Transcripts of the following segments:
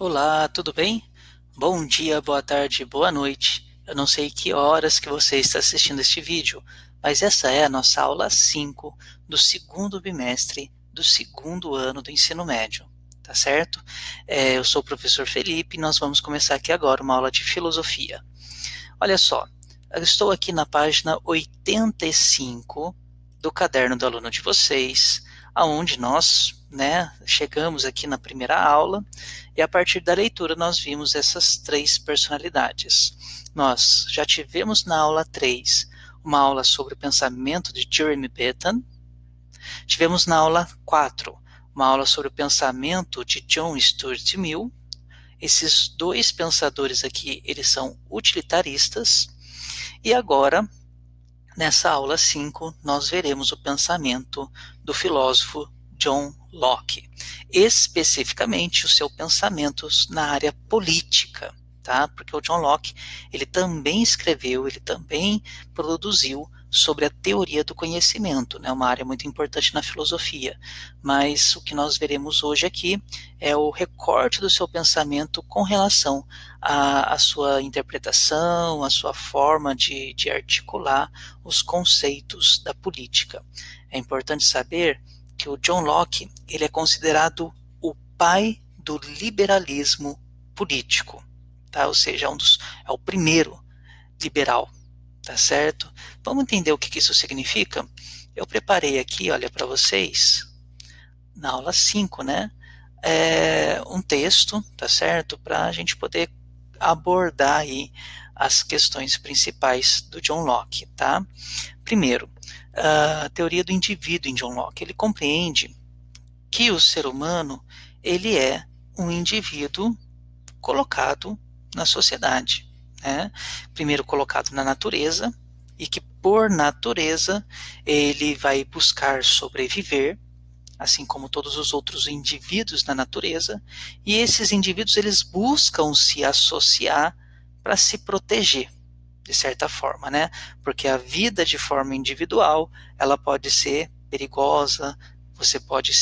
Olá, tudo bem? Bom dia, boa tarde, boa noite. Eu não sei que horas que você está assistindo este vídeo, mas essa é a nossa aula 5 do segundo bimestre do segundo ano do ensino médio, tá certo? Eu sou o professor Felipe e nós vamos começar aqui agora uma aula de filosofia. Olha só, eu estou aqui na página 85 do caderno do aluno de vocês, aonde nós, chegamos aqui na primeira aula e a partir da leitura nós vimos essas três personalidades. Nós já tivemos na aula 3 uma aula sobre o pensamento de Jeremy Bentham, tivemos na aula 4 uma aula sobre o pensamento de John Stuart Mill. Esses dois pensadores aqui, eles são utilitaristas. E agora, nessa aula 5, nós veremos o pensamento do filósofo John Locke, especificamente os seus pensamentos na área política, tá? Porque o John Locke, ele também escreveu, ele também produziu sobre a teoria do conhecimento, né? Uma área muito importante na filosofia. Mas o que nós veremos hoje aqui é o recorte do seu pensamento com relação à sua interpretação, à sua forma de articular os conceitos da política. É importante saber que o John Locke, ele é considerado o pai do liberalismo político, tá? Ou seja, é o primeiro liberal, tá certo? Vamos entender o que isso significa? Eu preparei aqui, olha, para vocês, na aula 5, né? Um texto, tá certo? Para a gente poder abordar aí as questões principais do John Locke, tá? Primeiro, a teoria do indivíduo em John Locke. Ele compreende que o ser humano, ele é um indivíduo colocado na sociedade, né? Primeiro colocado na natureza, e que por natureza ele vai buscar sobreviver, assim como todos os outros indivíduos na natureza, e esses indivíduos eles buscam se associar para se proteger, de certa forma, né? Porque a vida de forma individual, ela pode ser perigosa, você pode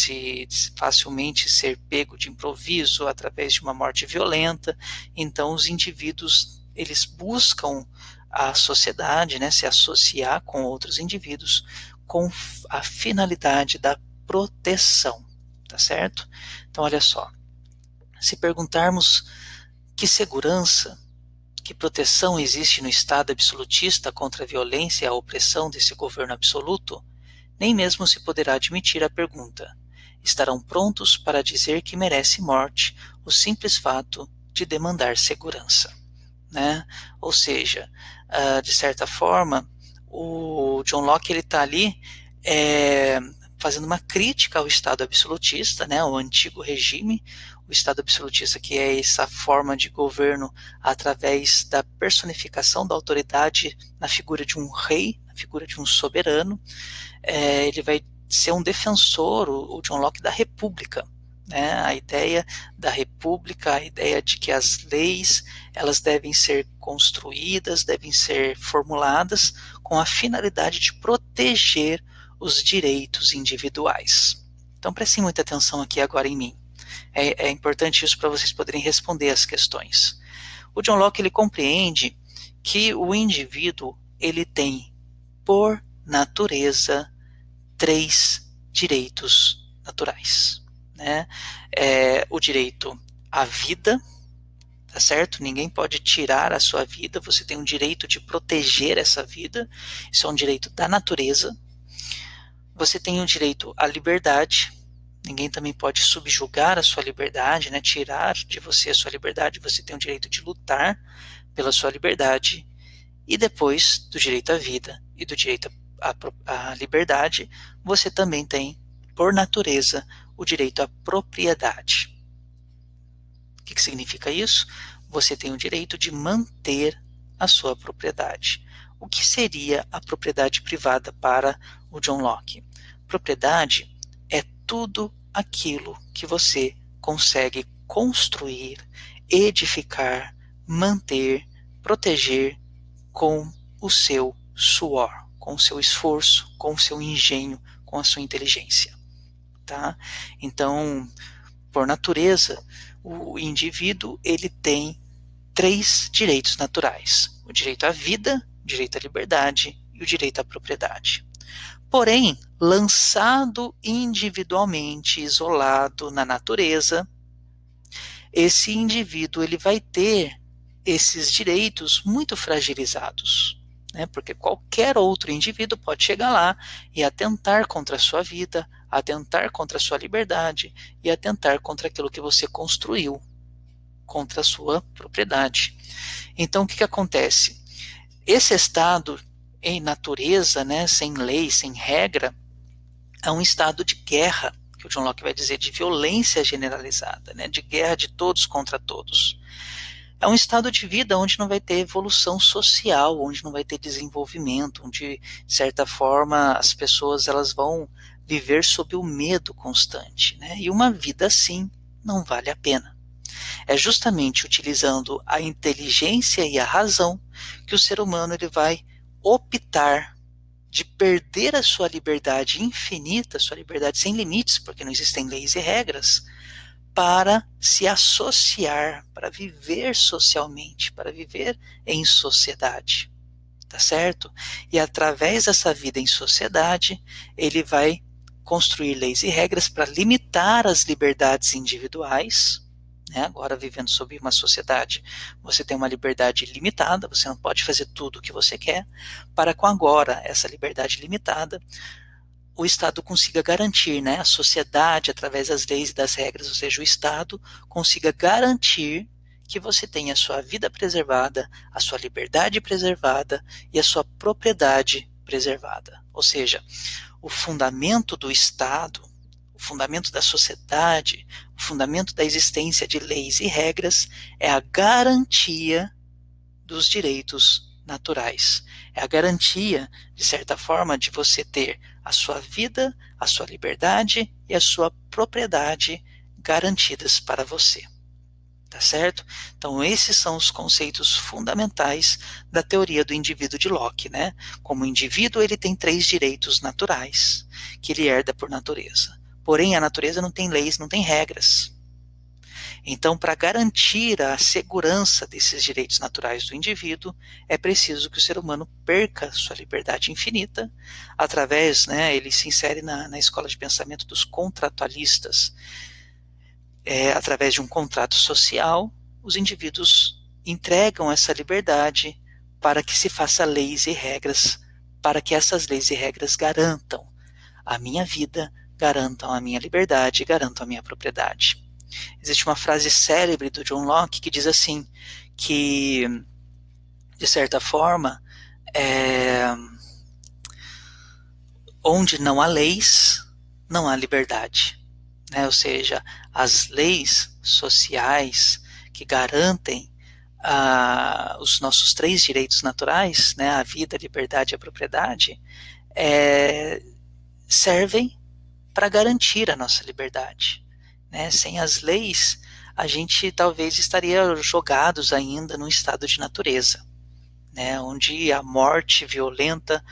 facilmente ser pego de improviso através de uma morte violenta. Então, os indivíduos, eles buscam a sociedade, né, se associar com outros indivíduos com a finalidade da proteção, tá certo? Então, olha só, se perguntarmos que segurança, que proteção existe no Estado absolutista contra a violência e a opressão desse governo absoluto, nem mesmo se poderá admitir a pergunta: estarão prontos para dizer que merece morte o simples fato de demandar segurança, né? Ou seja, de certa forma, o John Locke ele está ali é, fazendo uma crítica ao Estado absolutista, né, ao antigo regime, o Estado absolutista que é essa forma de governo através da personificação da autoridade na figura de um rei, na figura de um soberano. Ele vai ser um defensor, o John Locke, da república, né? A ideia da república, a ideia de que as leis elas devem ser construídas, devem ser formuladas com a finalidade de proteger os direitos individuais. Então prestem muita atenção aqui agora em mim. É importante isso para vocês poderem responder as questões. O John Locke ele compreende que o indivíduo ele tem por natureza três direitos naturais, né? O direito à vida, tá certo? Ninguém pode tirar a sua vida, você tem um direito de proteger essa vida, isso é um direito da natureza. Você tem o direito à liberdade, ninguém também pode subjugar a sua liberdade, né? Tirar de você a sua liberdade, você tem o direito de lutar pela sua liberdade. E depois do direito à vida e do direito à liberdade, você também tem, por natureza, o direito à propriedade. O que significa isso? Você tem o direito de manter a sua propriedade. O que seria a propriedade privada para o John Locke? Propriedade é tudo aquilo que você consegue construir, edificar, manter, proteger com o seu suor, com o seu esforço, com o seu engenho, com a sua inteligência, tá? Então, Por natureza, o indivíduo ele tem três direitos naturais: o direito à vida, o direito à liberdade e o direito à propriedade. Porém, lançado individualmente, isolado na natureza, esse indivíduo ele vai ter esses direitos muito fragilizados, né? Porque qualquer outro indivíduo pode chegar lá e atentar contra a sua vida, atentar contra a sua liberdade e atentar contra aquilo que você construiu, contra a sua propriedade. Então, o que acontece? Esse estado em natureza, né, sem lei, sem regra, é um estado de guerra, que o John Locke vai dizer, de violência generalizada, né, de guerra de todos contra todos. É um estado de vida onde não vai ter evolução social, onde não vai ter desenvolvimento, onde, de certa forma, as pessoas elas vão viver sob o medo constante, né? E uma vida assim não vale a pena. É justamente utilizando a inteligência e a razão que o ser humano ele vai optar de perder a sua liberdade infinita, sua liberdade sem limites, porque não existem leis e regras, para se associar, para viver socialmente, para viver em sociedade, tá certo? E através dessa vida em sociedade, ele vai construir leis e regras para limitar as liberdades individuais, né? Agora, vivendo sob uma sociedade, você tem uma liberdade limitada, você não pode fazer tudo o que você quer, para com agora essa liberdade limitada, o Estado consiga garantir, né, a sociedade, através das leis e das regras, ou seja, o Estado consiga garantir que você tenha a sua vida preservada, a sua liberdade preservada e a sua propriedade preservada. Ou seja, o fundamento do Estado, o fundamento da sociedade, o fundamento da existência de leis e regras é a garantia dos direitos naturais. É a garantia, de certa forma, de você ter a sua vida, a sua liberdade e a sua propriedade garantidas para você. Tá certo? Então, esses são os conceitos fundamentais da teoria do indivíduo de Locke, né? Como indivíduo, ele tem três direitos naturais que ele herda por natureza. Porém, a natureza não tem leis, não tem regras. Então, para garantir a segurança desses direitos naturais do indivíduo, é preciso que o ser humano perca sua liberdade infinita, através, né, ele se insere na escola de pensamento dos contratualistas. Através de um contrato social, os indivíduos entregam essa liberdade para que se faça leis e regras, para que essas leis e regras garantam a minha vida, garantam a minha liberdade, garantam a minha propriedade. Existe uma frase célebre do John Locke que diz assim, que, de certa forma, onde não há leis, não há liberdade. Né? Ou seja, as leis sociais que garantem os nossos três direitos naturais, né, a vida, a liberdade e a propriedade, servem para garantir a nossa liberdade. Né? Sem as leis, a gente talvez estaria jogados ainda num estado de natureza, né? Onde a morte violenta,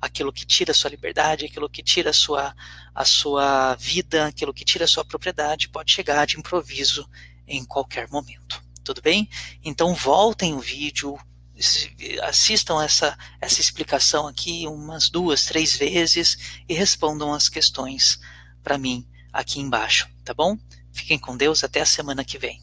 aquilo que tira a sua liberdade, aquilo que tira a sua vida, aquilo que tira a sua propriedade, pode chegar de improviso em qualquer momento. Tudo bem? Então voltem o vídeo, assistam essa explicação aqui umas 2, 3 vezes e respondam as questões para mim aqui embaixo, tá bom? Fiquem com Deus, até a semana que vem.